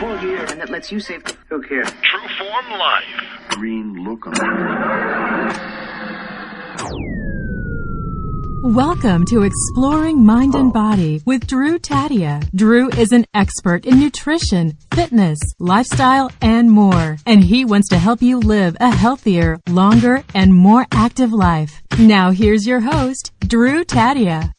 4 gear. And that lets you save... Look here. True Form Life. Green look on it. Welcome to Exploring Mind and Body with Drew Tadia. Drew is an expert in nutrition, fitness, lifestyle, and more. And he wants to help you live a healthier, longer, and more active life. Now here's your host, Drew Tadia.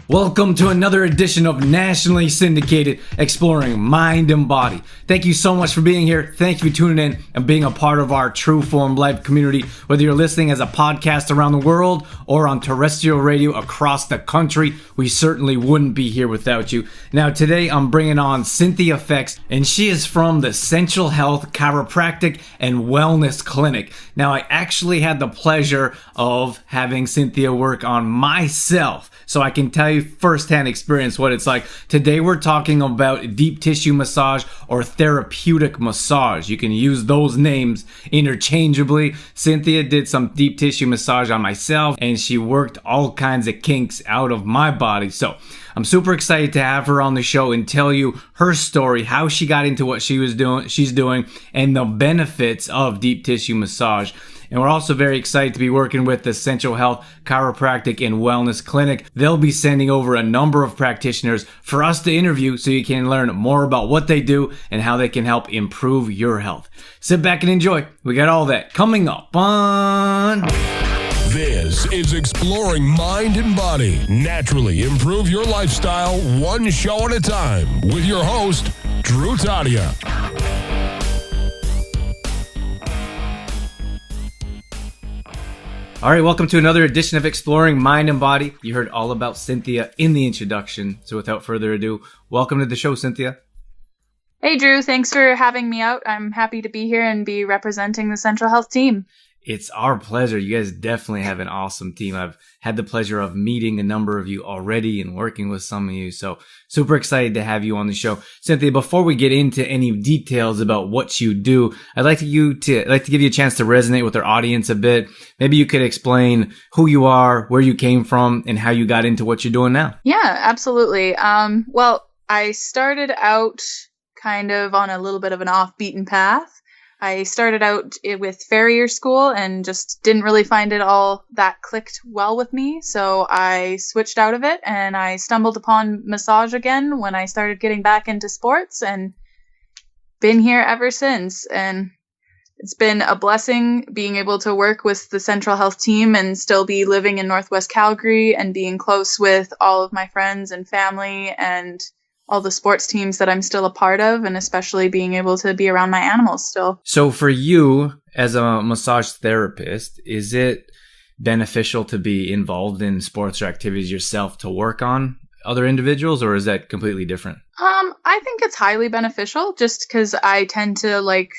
Welcome to another edition of nationally syndicated Exploring Mind and Body. Thank you so much for being here. Thank you for tuning in and being a part of our True Form Life community. Whether you're listening as a podcast around the world or on terrestrial radio across the country, we certainly wouldn't be here without you. Now today I'm bringing on Cynthia Fex, and she is from the Essential Health Chiropractic and Wellness Clinic. Now I actually had the pleasure of having Cynthia work on myself, so I can tell you firsthand experience what it's like. Today we're talking about deep tissue massage or therapeutic massage. You can use those names interchangeably. Cynthia did some deep tissue massage on myself, and she worked all kinds of kinks out of my body. So I'm super excited to have her on the show and tell you her story, how she got into what she's doing, and the benefits of deep tissue massage. And we're also very excited to be working with the Essential Health Chiropractic and Wellness Clinic. They'll be sending over a number of practitioners for us to interview so you can learn more about what they do and how they can help improve your health. Sit back and enjoy. We got all that coming up on... This is Exploring Mind and Body. Naturally improve your lifestyle one show at a time with your host, Drew Tadia. All right, welcome to another edition of Exploring Mind and Body. You heard all about Cynthia in the introduction, so without further ado, welcome to the show, Cynthia. Hey, Drew. Thanks for having me out. I'm happy to be here and be representing the Central Health team. It's our pleasure. You guys definitely have an awesome team. I've had the pleasure of meeting a number of you already and working with some of you, so super excited to have you on the show. Cynthia, before we get into any details about what you do, I'd like to give you a chance to resonate with our audience a bit. Maybe you could explain who you are, where you came from, and how you got into what you're doing now. Yeah, absolutely. Well, I started out kind of on a little bit of an off-beaten path. I started out with farrier school and just didn't really find it all that clicked well with me. So I switched out of it and I stumbled upon massage again when I started getting back into sports and been here ever since. And it's been a blessing being able to work with the Central Health team and still be living in Northwest Calgary and being close with all of my friends and family and all the sports teams that I'm still a part of, and especially being able to be around my animals still. So for you as a massage therapist, is it beneficial to be involved in sports or activities yourself to work on other individuals, or is that completely different? I think it's highly beneficial just because I tend to like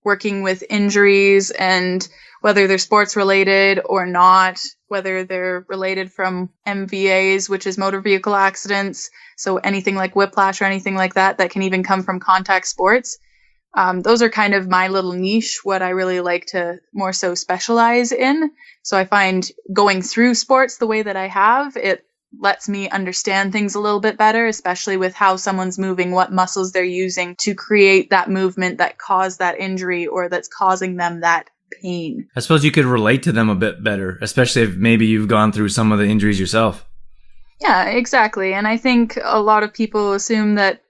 working with injuries, and whether they're sports related or not, whether they're related from MVAs, which is motor vehicle accidents. So anything like whiplash or anything like that can even come from contact sports. Those are kind of my little niche, what I really like to more so specialize in. So I find going through sports the way that I have, it lets me understand things a little bit better, especially with how someone's moving, what muscles they're using to create that movement that caused that injury or that's causing them that pain. I suppose you could relate to them a bit better, especially if maybe you've gone through some of the injuries yourself. Yeah, exactly. And I think a lot of people assume that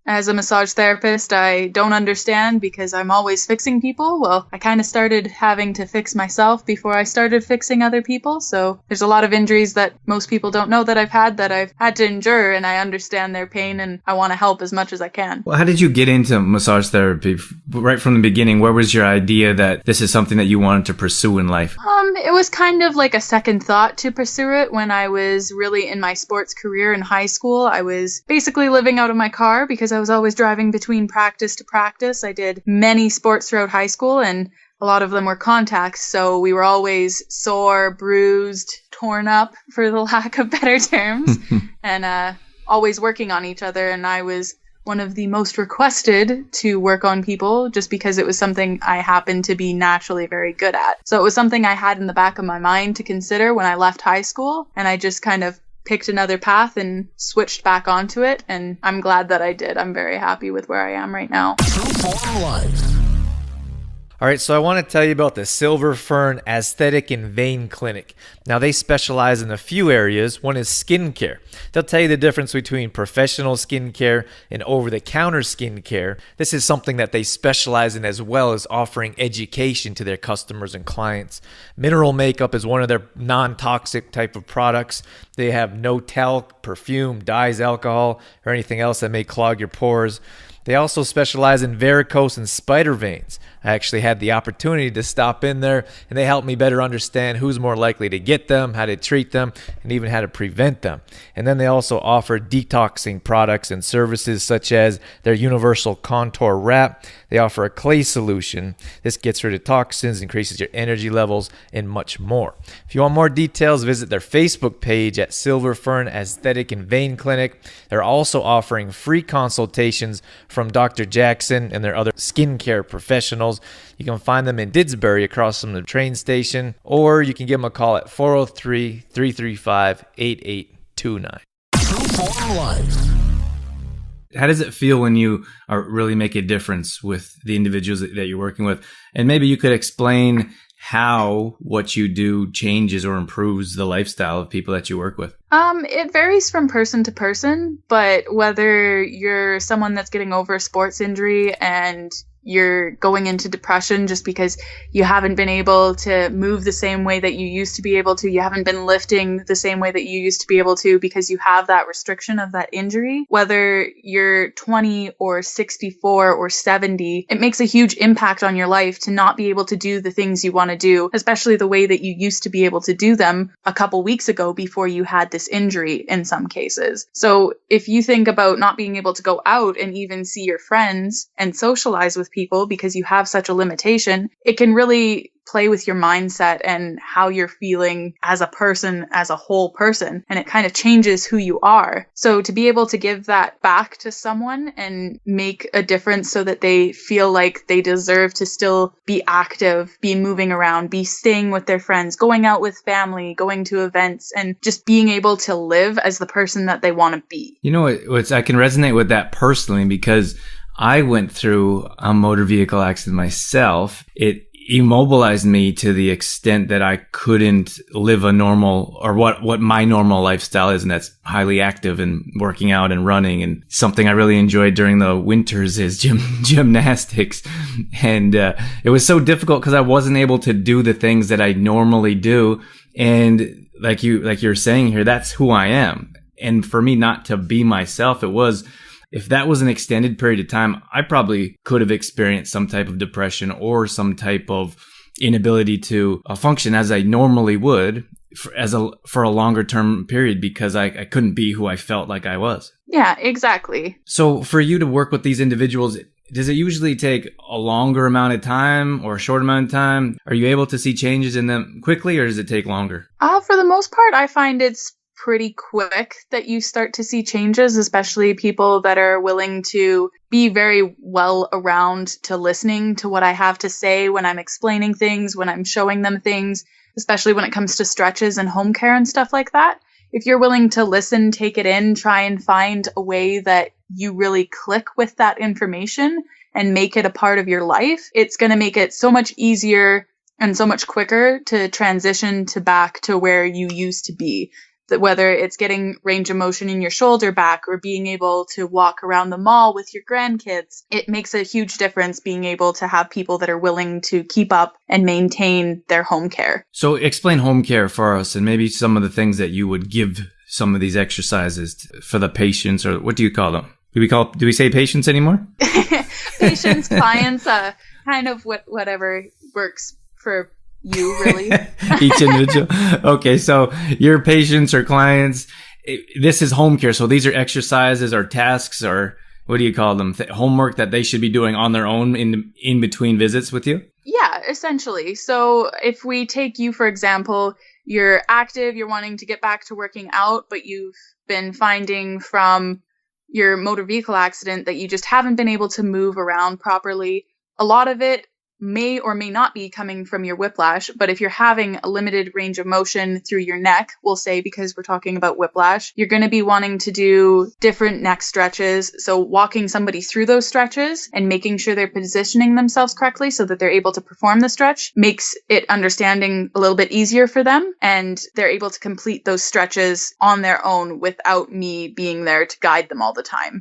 as a massage therapist, I don't understand because I'm always fixing people. Well, I kind of started having to fix myself before I started fixing other people. So there's a lot of injuries that most people don't know that I've had to endure, and I understand their pain and I want to help as much as I can. Well, how did you get into massage therapy? Right from the beginning, where was your idea that this is something that you wanted to pursue in life? It was kind of like a second thought to pursue it when I was really in my sports career in high school. I was basically living out of my car because I was always driving between practice to practice. I did many sports throughout high school, and a lot of them were contacts. So we were always sore, bruised, torn up, for the lack of better terms, and always working on each other. And I was one of the most requested to work on people just because it was something I happened to be naturally very good at. So it was something I had in the back of my mind to consider when I left high school, and I just kind of picked another path and switched back onto it. And I'm glad that I did. I'm very happy with where I am right now. True Form Life. All right, so I want to tell you about the Silver Fern Aesthetic and Vein Clinic. Now, they specialize in a few areas. One is skincare. They'll tell you the difference between professional skincare and over-the-counter skincare. This is something that they specialize in, as well as offering education to their customers and clients. Mineral makeup is one of their non-toxic type of products. They have no talc, perfume, dyes, alcohol, or anything else that may clog your pores. They also specialize in varicose and spider veins. I actually had the opportunity to stop in there, and they helped me better understand who's more likely to get them, how to treat them, and even how to prevent them. And then they also offer detoxing products and services such as their Universal Contour Wrap. They offer a clay solution. This gets rid of toxins, increases your energy levels, and much more. If you want more details, visit their Facebook page at Silver Fern Aesthetic and Vein Clinic. They're also offering free consultations from Dr. Jackson and their other skincare professionals. You can find them in Didsbury across from the train station, or you can give them a call at 403-335-8829. True Form Life. How does it feel when you really make a difference with the individuals that you're working with? And maybe you could explain how what you do changes or improves the lifestyle of people that you work with. It varies from person to person, but whether you're someone that's getting over a sports injury and you're going into depression just because you haven't been able to move the same way that you used to be able to, you haven't been lifting the same way that you used to be able to because you have that restriction of that injury, whether you're 20 or 64 or 70, it makes a huge impact on your life to not be able to do the things you want to do, especially the way that you used to be able to do them a couple weeks ago before you had this injury in some cases. So if you think about not being able to go out and even see your friends and socialize with people because you have such a limitation, it can really play with your mindset and how you're feeling as a person, as a whole person, and it kind of changes who you are. So to be able to give that back to someone and make a difference so that they feel like they deserve to still be active, be moving around, be staying with their friends, going out with family, going to events, and just being able to live as the person that they want to be. You know, I can resonate with that personally because I went through a motor vehicle accident myself. It immobilized me to the extent that I couldn't live a normal, or what my normal lifestyle is, and that's highly active and working out and running. And something I really enjoyed during the winters is gymnastics. And it was so difficult because I wasn't able to do the things that I normally do. And like you're saying here, that's who I am. And for me not to be myself, if that was an extended period of time, I probably could have experienced some type of depression or some type of inability to function as I normally would for a longer term period because I couldn't be who I felt like I was. Yeah, exactly. So for you to work with these individuals, does it usually take a longer amount of time or a short amount of time? Are you able to see changes in them quickly, or does it take longer? For the most part, I find it's pretty quick that you start to see changes, especially people that are willing to be very well around to listening to what I have to say when I'm explaining things, when I'm showing them things, especially when it comes to stretches and home care and stuff like that. If you're willing to listen, take it in, try and find a way that you really click with that information and make it a part of your life, it's going to make it so much easier and so much quicker to transition back to where you used to be. That whether it's getting range of motion in your shoulder back or being able to walk around the mall with your grandkids, it makes a huge difference being able to have people that are willing to keep up and maintain their home care. So explain home care for us and maybe some of the things that you would give some of these exercises for the patients, or what do you call them? Do we say patients anymore? Patients, clients, kind of whatever works for you, really. Each individual. Okay, so your patients or clients, this is home care. So these are exercises or tasks, or what do you call them? Homework that they should be doing on their own in between visits with you? Yeah, essentially. So if we take you, for example, you're active, you're wanting to get back to working out, but you've been finding from your motor vehicle accident that you just haven't been able to move around properly. A lot of it may or may not be coming from your whiplash. But if you're having a limited range of motion through your neck, we'll say, because we're talking about whiplash, you're going to be wanting to do different neck stretches. So walking somebody through those stretches and making sure they're positioning themselves correctly so that they're able to perform the stretch makes it understanding a little bit easier for them. And they're able to complete those stretches on their own without me being there to guide them all the time.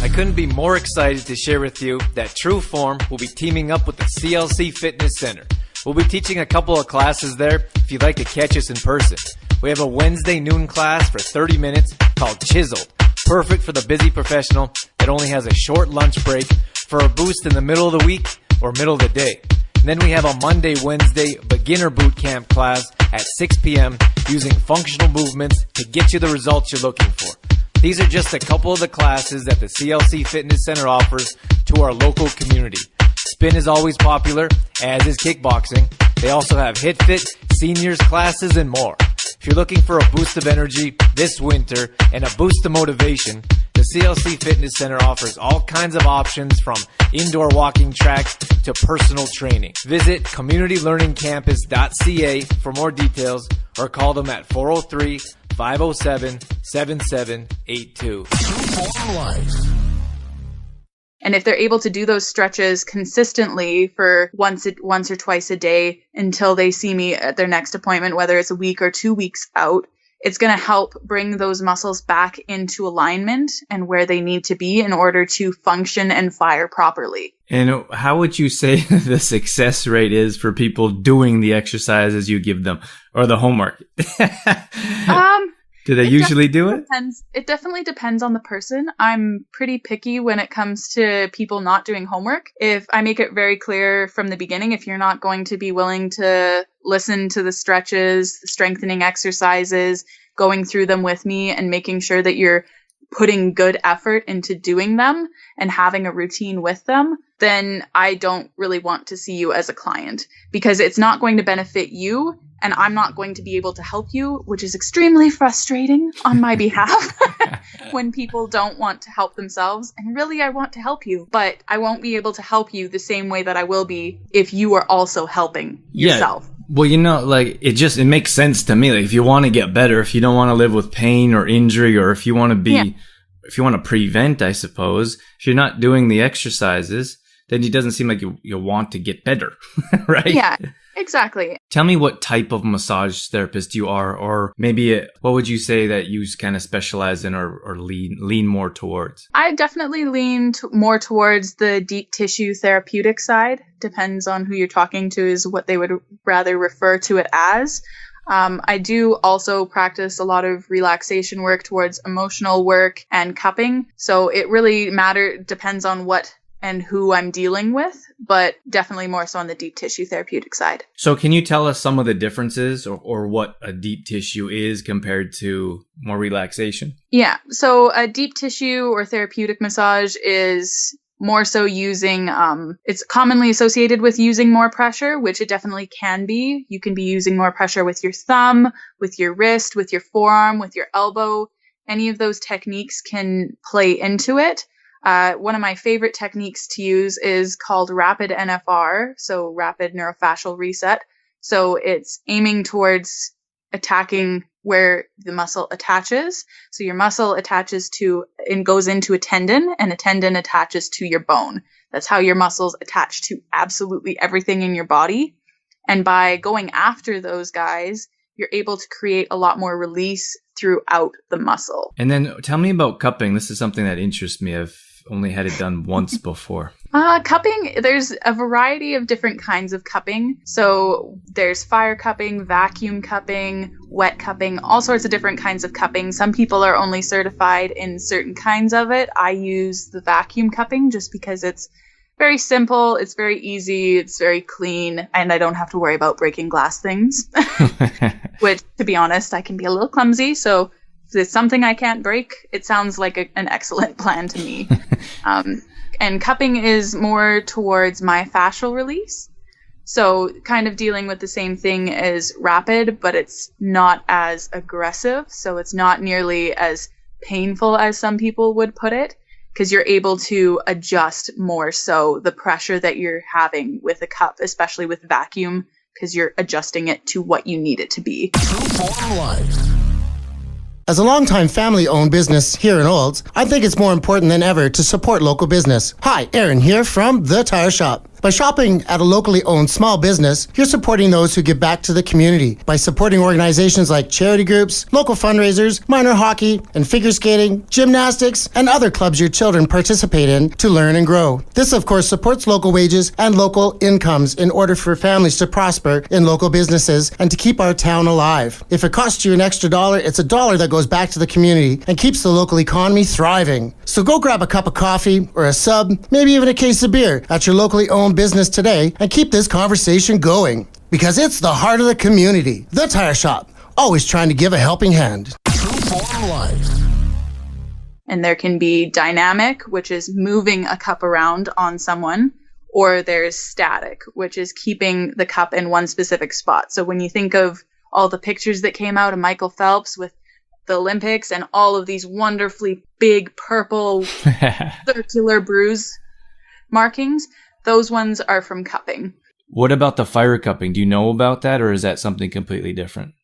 I couldn't be more excited to share with you that True Form will be teaming up with the CLC Fitness Center. We'll be teaching a couple of classes there if you'd like to catch us in person. We have a Wednesday noon class for 30 minutes called Chiseled, perfect for the busy professional that only has a short lunch break for a boost in the middle of the week or middle of the day. And then we have a Wednesday beginner boot camp class at 6 p.m. using functional movements to get you the results you're looking for. These are just a couple of the classes that the CLC Fitness Center offers to our local community. Spin is always popular, as is kickboxing. They also have HitFit, seniors classes, and more. If you're looking for a boost of energy this winter and a boost of motivation, the CLC Fitness Center offers all kinds of options from indoor walking tracks to personal training. Visit communitylearningcampus.ca for more details or call them at 403-507-7782. And if they're able to do those stretches consistently for once or twice a day until they see me at their next appointment, whether it's a week or 2 weeks out, it's going to help bring those muscles back into alignment and where they need to be in order to function and fire properly. And how would you say the success rate is for people doing the exercises you give them or the homework? Do they usually do it? It definitely depends on the person. I'm pretty picky when it comes to people not doing homework. If I make it very clear from the beginning, if you're not going to be willing to listen to the stretches, the strengthening exercises, going through them with me and making sure that you're putting good effort into doing them and having a routine with them, then I don't really want to see you as a client because it's not going to benefit you and I'm not going to be able to help you, which is extremely frustrating on my behalf when people don't want to help themselves. And really, I want to help you, but I won't be able to help you the same way that I will be if you are also helping yourself. Well, it makes sense to me. Like, if you want to get better, if you don't want to live with pain or injury, or if you want to if you want to prevent, I suppose, if you're not doing the exercises, then it doesn't seem like you want to get better, right? Yeah, exactly. Tell me what type of massage therapist you are, or maybe what would you say that you kind of specialize in or lean more towards? I definitely lean more towards the deep tissue therapeutic side. Depends on who you're talking to is what they would rather refer to it as. I do also practice a lot of relaxation work towards emotional work and cupping. So it really depends on what and who I'm dealing with, but definitely more so on the deep tissue therapeutic side. So can you tell us some of the differences or what a deep tissue is compared to more relaxation? Yeah. So a deep tissue or therapeutic massage is more so using, it's commonly associated with using more pressure, which it definitely can be. You can be using more pressure with your thumb, with your wrist, with your forearm, with your elbow. Any of those techniques can play into it. One of my favorite techniques to use is called rapid NFR, so rapid NeuroFascial Reset. So it's aiming towards attacking where the muscle attaches. So your muscle attaches to and goes into a tendon, and a tendon attaches to your bone. That's how your muscles attach to absolutely everything in your body. And by going after those guys, you're able to create a lot more release throughout the muscle. And then tell me about cupping. This is something that interests me. I've only had it done once before. Cupping, there's a variety of different kinds of cupping. So there's fire cupping, vacuum cupping, wet cupping, all sorts of different kinds of cupping. Some people are only certified in certain kinds of it. I use the vacuum cupping just because it's very simple, it's very easy, it's very clean, and I don't have to worry about breaking glass things. Which, to be honest, I can be a little clumsy, so if it's something I can't break, it sounds like an excellent plan to me. And cupping is more towards myofascial release. So kind of dealing with the same thing as rapid, but it's not as aggressive. So it's not nearly as painful as some people would put it. because you're able to adjust more so the pressure that you're having with a cup, especially with vacuum, because you're adjusting it to what you need it to be. True Form Life. As a longtime family-owned business here in Olds, I think it's more important than ever to support local business. Hi, Aaron here from The Tire Shop. By shopping at a locally owned small business, you're supporting those who give back to the community by supporting organizations like charity groups, local fundraisers, minor hockey and figure skating, gymnastics, and other clubs your children participate in to learn and grow. This, of course, supports local wages and local incomes in order for families to prosper in local businesses and to keep our town alive. If it costs you an extra dollar, it's a dollar that goes back to the community and keeps the local economy thriving. So go grab a cup of coffee or a sub, maybe even a case of beer at your locally owned business today and keep this conversation going. Because it's the heart of the community. The Tire Shop, always trying to give a helping hand. True Form Life. And there can be dynamic, which is moving a cup around on someone, or there's static, which is keeping the cup in one specific spot. So when you think of all the pictures that came out of Michael Phelps with the Olympics and all of these wonderfully big purple circular bruise markings, those ones are from cupping. What about the fire cupping? Do you know about that, or is that something completely different?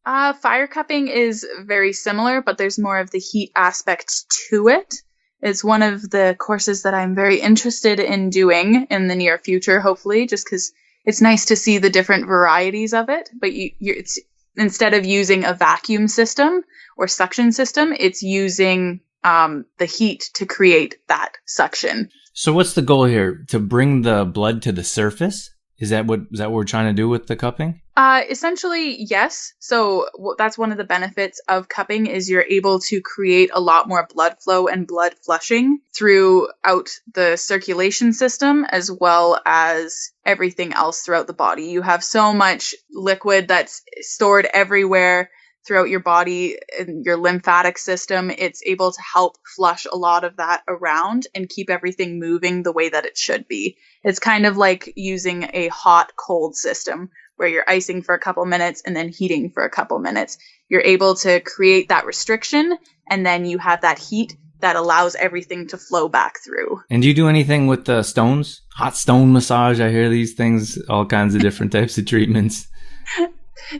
Fire cupping is very similar, but there's more of the heat aspect to it. It's one of the courses that I'm very interested in doing in the near future, hopefully, just because it's nice to see the different varieties of it. But it's instead of using a vacuum system or suction system, it's using the heat to create that suction. So what's the goal here? To bring the blood to the surface? Is that what we're trying to do with the cupping? Essentially, yes. So that's one of the benefits of cupping is you're able to create a lot more blood flow and blood flushing throughout the circulation system, as well as everything else throughout the body. You have so much liquid that's stored everywhere throughout your body and your lymphatic system. It's able to help flush a lot of that around and keep everything moving the way that it should be. It's kind of like using a hot cold system where you're icing for a couple minutes and then heating for a couple minutes. You're able to create that restriction, and then you have that heat that allows everything to flow back through. And do you do anything with the stones? Hot stone massage, I hear these things, all kinds of different types of treatments.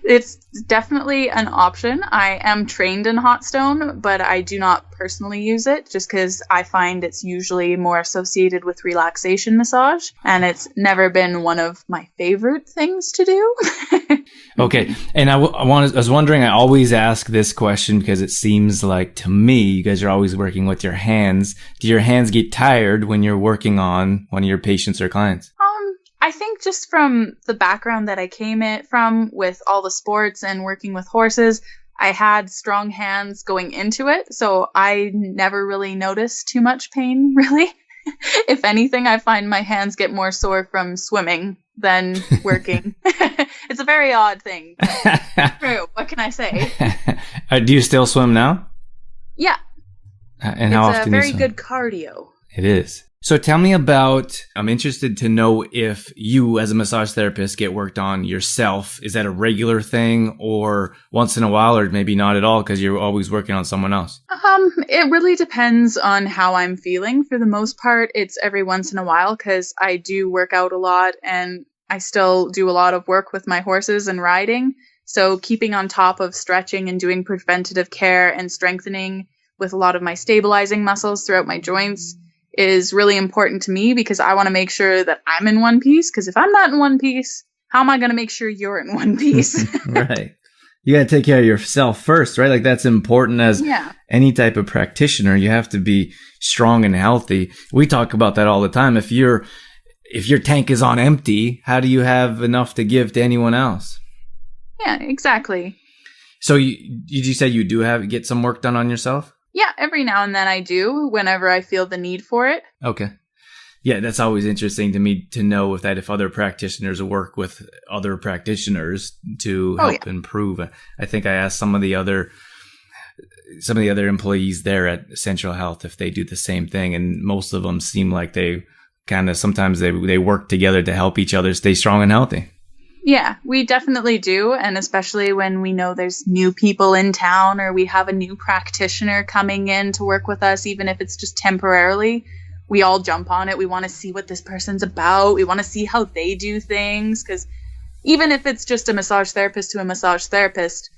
It's definitely an option. I am trained in hot stone, but I do not personally use it just because I find it's usually more associated with relaxation massage, and it's never been one of my favorite things to do. Okay. And I was wondering, I always ask this question because it seems like to me, you guys are always working with your hands. Do your hands get tired when you're working on one of your patients or clients? I think just from the background that I came from with all the sports and working with horses, I had strong hands going into it. So I never really noticed too much pain, really. If anything, I find my hands get more sore from swimming than working. It's a very odd thing. But true. What can I say? Do you still swim now? Yeah. And how often it's a very good cardio. It is. So tell me about, I'm interested to know if you as a massage therapist get worked on yourself. Is that a regular thing or once in a while, or maybe not at all because you're always working on someone else? It really depends on how I'm feeling. For the most part, it's every once in a while because I do work out a lot and I still do a lot of work with my horses and riding. So keeping on top of stretching and doing preventative care and strengthening with a lot of my stabilizing muscles throughout my joints is really important to me because I want to make sure that I'm in one piece. Because if I'm not in one piece, how am I going to make sure you're in one piece? Right. You got to take care of yourself first, right? Like that's important as any type of practitioner. You have to be strong and healthy. We talk about that all the time. If your tank is on empty, how do you have enough to give to anyone else? Yeah, exactly. So you said you do get some work done on yourself? Yeah, every now and then I do, whenever I feel the need for it. Okay. Yeah, that's always interesting to me to know if other practitioners work with other practitioners to help improve. I think I asked some of the other employees there at Central Health if they do the same thing, and most of them seem like they kind of sometimes they work together to help each other stay strong and healthy. Yeah, we definitely do. And especially when we know there's new people in town or we have a new practitioner coming in to work with us, even if it's just temporarily, we all jump on it. We want to see what this person's about. We want to see how they do things. Because even if it's just a massage therapist to a massage therapist,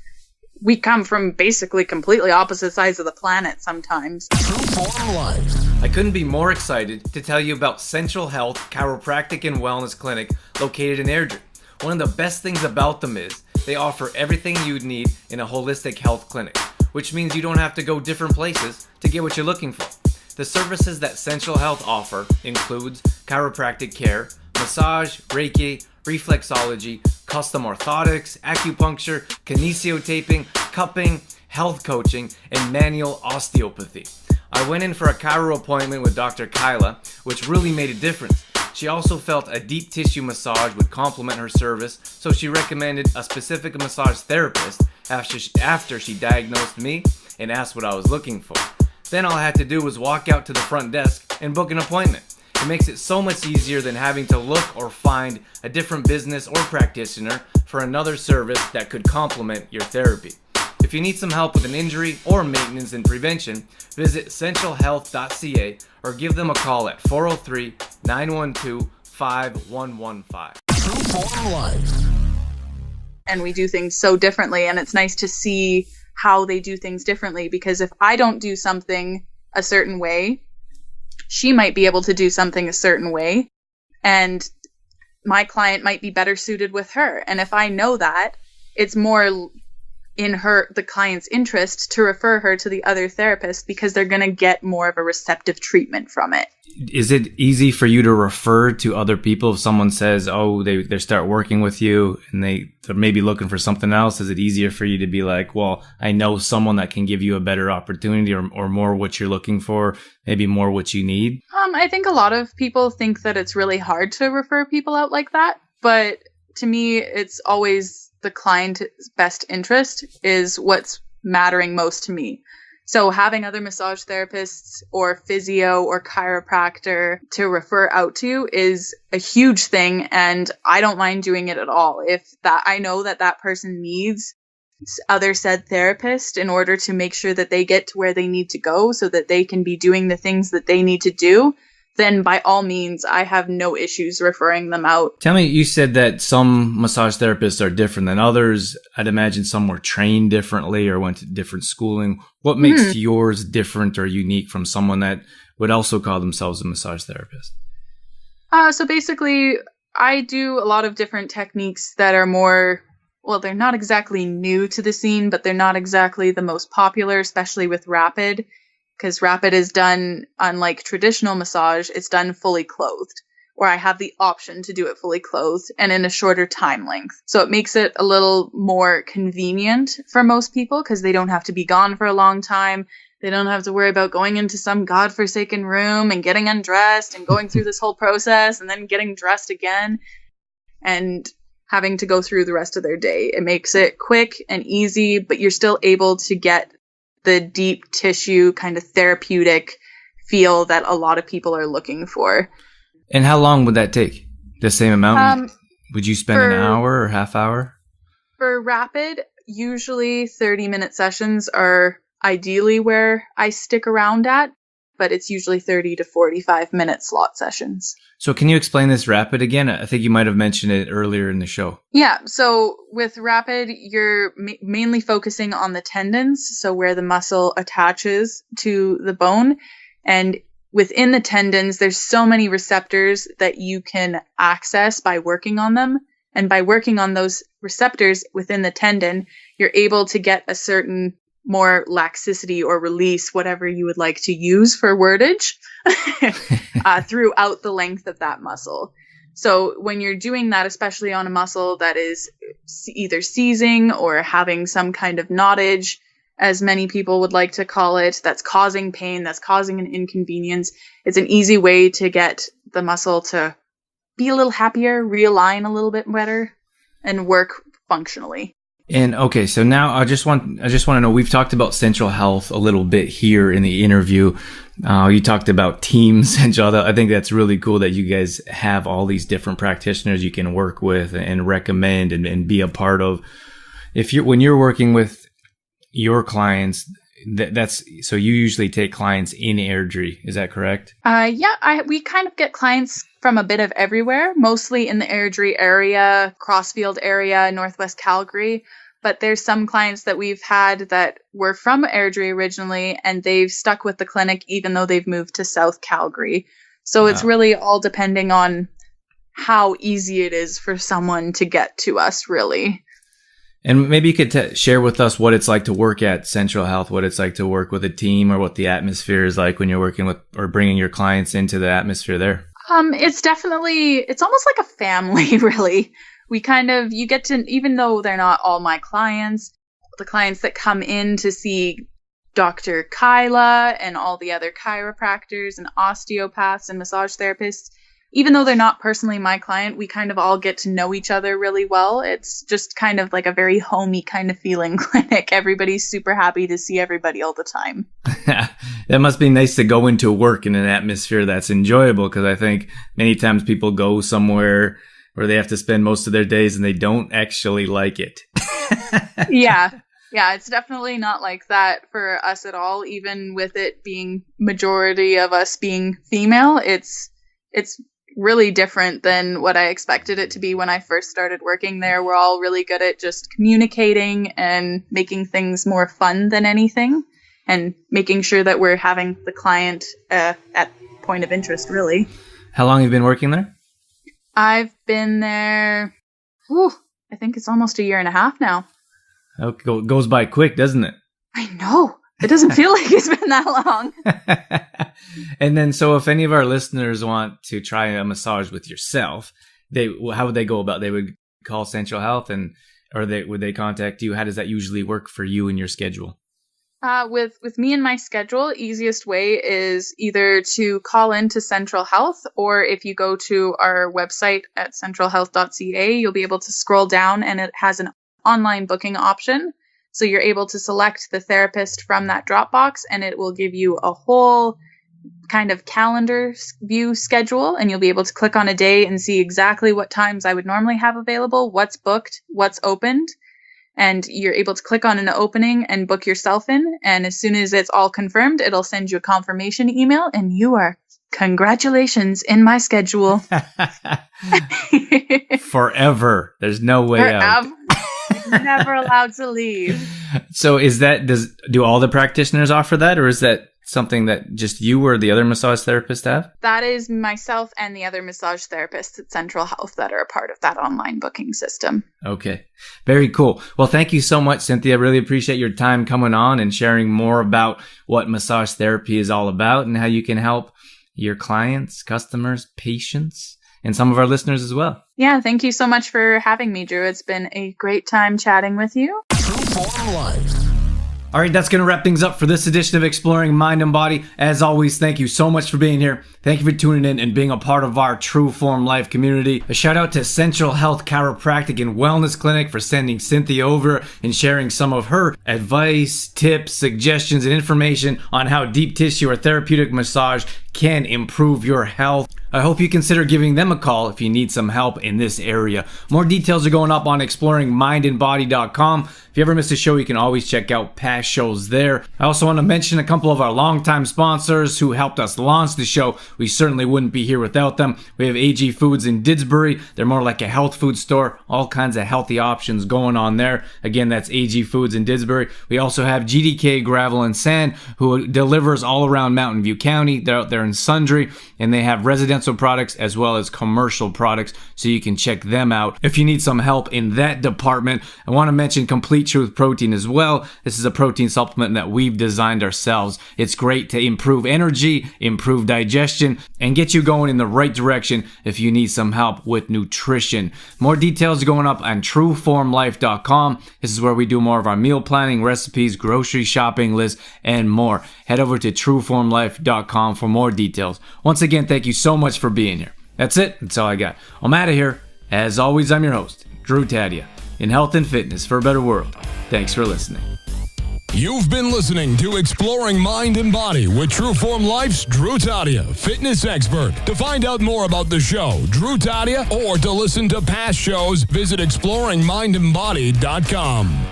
we come from basically completely opposite sides of the planet sometimes. True Form Life. I couldn't be more excited to tell you about Central Health Chiropractic and Wellness Clinic located in Airdrie. One of the best things about them is they offer everything you'd need in a holistic health clinic, which means you don't have to go different places to get what you're looking for. The services that Central Health offer includes chiropractic care, massage, Reiki, reflexology, custom orthotics, acupuncture, kinesiotaping, cupping, health coaching, and manual osteopathy. I went in for a chiro appointment with Dr. Kyla, which really made a difference. She also felt a deep tissue massage would complement her service, so she recommended a specific massage therapist after she diagnosed me and asked what I was looking for. Then all I had to do was walk out to the front desk and book an appointment. It makes it so much easier than having to look or find a different business or practitioner for another service that could complement your therapy. If you need some help with an injury or maintenance and prevention, visit centralhealth.ca or give them a call at 403-912-5115. True Form Life. And we do things so differently, and it's nice to see how they do things differently, because if I don't do something a certain way, she might be able to do something a certain way, and my client might be better suited with her. And if I know that, it's more in the client's interest to refer her to the other therapist, because they're going to get more of a receptive treatment from it. Is it easy for you to refer to other people if someone says, oh, they start working with you and they're maybe looking for something else? Is it easier for you to be like, well, I know someone that can give you a better opportunity or more what you're looking for, maybe more what you need? I think a lot of people think that it's really hard to refer people out like that. But to me, it's always the client's best interest is what's mattering most to me. So having other massage therapists or physio or chiropractor to refer out to is a huge thing, and I don't mind doing it at all. If that I know that person needs other said therapist in order to make sure that they get to where they need to go so that they can be doing the things that they need to do, then by all means, I have no issues referring them out. Tell me, you said that some massage therapists are different than others. I'd imagine some were trained differently or went to different schooling. What makes yours different or unique from someone that would also call themselves a massage therapist? So basically, I do a lot of different techniques that are more, well, they're not exactly new to the scene, but they're not exactly the most popular, especially with rapid. Because rapid is done, unlike traditional massage, it's done fully clothed, where I have the option to do it fully clothed and in a shorter time length. So it makes it a little more convenient for most people because they don't have to be gone for a long time. They don't have to worry about going into some godforsaken room and getting undressed and going through this whole process and then getting dressed again and having to go through the rest of their day. It makes it quick and easy, but you're still able to get the deep tissue kind of therapeutic feel that a lot of people are looking for. And how long would that take? The same amount? Would you spend an hour or half hour? For rapid, usually 30-minute sessions are ideally where I stick around at, but it's usually 30 to 45-minute slot sessions. So can you explain this rapid again? I think you might have mentioned it earlier in the show. Yeah, so with rapid, you're mainly focusing on the tendons, so where the muscle attaches to the bone. And within the tendons, there's so many receptors that you can access by working on them. And by working on those receptors within the tendon, you're able to get a certain more laxicity or release, whatever you would like to use for wordage, throughout the length of that muscle. So when you're doing that, especially on a muscle that is either seizing or having some kind of knottage, as many people would like to call it, that's causing pain, that's causing an inconvenience, it's an easy way to get the muscle to be a little happier, realign a little bit better, and work functionally. And okay, so now I just want to know, we've talked about Central Health a little bit here in the interview. You talked about teams and all that. I think that's really cool that you guys have all these different practitioners you can work with and recommend and be a part of. When you're working with your clients, that's so you usually take clients in Airdrie, is that correct? We kind of get clients from a bit of everywhere, mostly in the Airdrie area, Crossfield area, Northwest Calgary. But there's some clients that we've had that were from Airdrie originally, and they've stuck with the clinic even though they've moved to South Calgary. So It's really all depending on how easy it is for someone to get to us, really. And maybe you could share with us what it's like to work at Central Health, what it's like to work with a team, or what the atmosphere is like when you're working with or bringing your clients into the atmosphere there. It's almost like a family, really. You get to, even though they're not all my clients, the clients that come in to see Dr. Kyla and all the other chiropractors and osteopaths and massage therapists, even though they're not personally my client, we kind of all get to know each other really well. It's just kind of like a very homey kind of feeling clinic. Everybody's super happy to see everybody all the time. That must be nice to go into work in an atmosphere that's enjoyable, because I think many times people go somewhere where they have to spend most of their days and they don't actually like it. Yeah, it's definitely not like that for us at all. Even with it being majority of us being female, it's really different than what I expected it to be when I first started working there. We're all really good at just communicating and making things more fun than anything, and making sure that we're having the client at point of interest, really. How long have you been working there? I've been there, I think it's almost 1.5 years now. It goes by quick, doesn't it? I know. It doesn't feel like it's been that long. And then, so if any of our listeners want to try a massage with yourself, how would they go about? They would call Central Health, would they contact you? How does that usually work for you and your schedule? With me and my schedule, easiest way is either to call into Central Health, or if you go to our website at centralhealth.ca, you'll be able to scroll down and it has an online booking option. So you're able to select the therapist from that Dropbox, and it will give you a whole kind of calendar view schedule, and you'll be able to click on a day and see exactly what times I would normally have available, what's booked, what's opened. And you're able to click on an opening and book yourself in. And as soon as it's all confirmed, it'll send you a confirmation email, and you are, congratulations, in my schedule. Forever. There's no way out. Never allowed to leave. So do all the practitioners offer that, or is that something that just you or the other massage therapist have? That is myself and the other massage therapists at Central Health that are a part of that online booking system. Okay. Very cool. Well, thank you so much, Cynthia. I really appreciate your time coming on and sharing more about what massage therapy is all about and how you can help your clients, customers, patients, and some of our listeners as well. Yeah, thank you so much for having me, Drew. It's been a great time chatting with you. True Form Life. All right, that's going to wrap things up for this edition of Exploring Mind and Body. As always, thank you so much for being here. Thank you for tuning in and being a part of our True Form Life community. A shout out to Central Health Chiropractic and Wellness Clinic for sending Cynthia over and sharing some of her advice, tips, suggestions, and information on how deep tissue or therapeutic massage can improve your health. I hope you consider giving them a call if you need some help in this area. More details are going up on exploringmindandbody.com. If you ever miss a show, you can always check out past shows there. I also want to mention a couple of our longtime sponsors who helped us launch the show. We certainly wouldn't be here without them. We have AG Foods in Didsbury. They're more like a health food store. All kinds of healthy options going on there. Again, that's AG Foods in Didsbury. We also have GDK Gravel and Sand, who delivers all around Mountain View County. They're out there in Sundre, and they have residential products as well as commercial products, so you can check them out if you need some help in that department. I want to mention Complete Truth Protein as well. This is a protein supplement that we've designed ourselves. It's great to improve energy, improve digestion, and get you going in the right direction if you need some help with nutrition. More details going up on trueformlife.com. This is where we do more of our meal planning, recipes, grocery shopping list, and more. Head over to trueformlife.com for more details. Once again, thank you so much for being here. That's it. That's all I got. I'm out of here. As always, I'm your host, Drew Tadia. in health and fitness for a better world. Thanks for listening. You've been listening to Exploring Mind and Body with Trueform Life's Drew Tadia, fitness expert. To find out more about the show, Drew Tadia, or to listen to past shows, visit exploringmindandbody.com.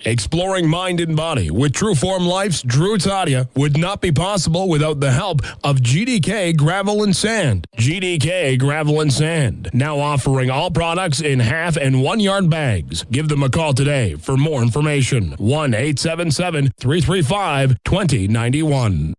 Exploring Mind and Body with Trueform Life's Drew Tadia would not be possible without the help of GDK Gravel and Sand. GDK Gravel and Sand, now offering all products in 1/2 and 1 yard bags. Give them a call today for more information. 1-877-335-2091.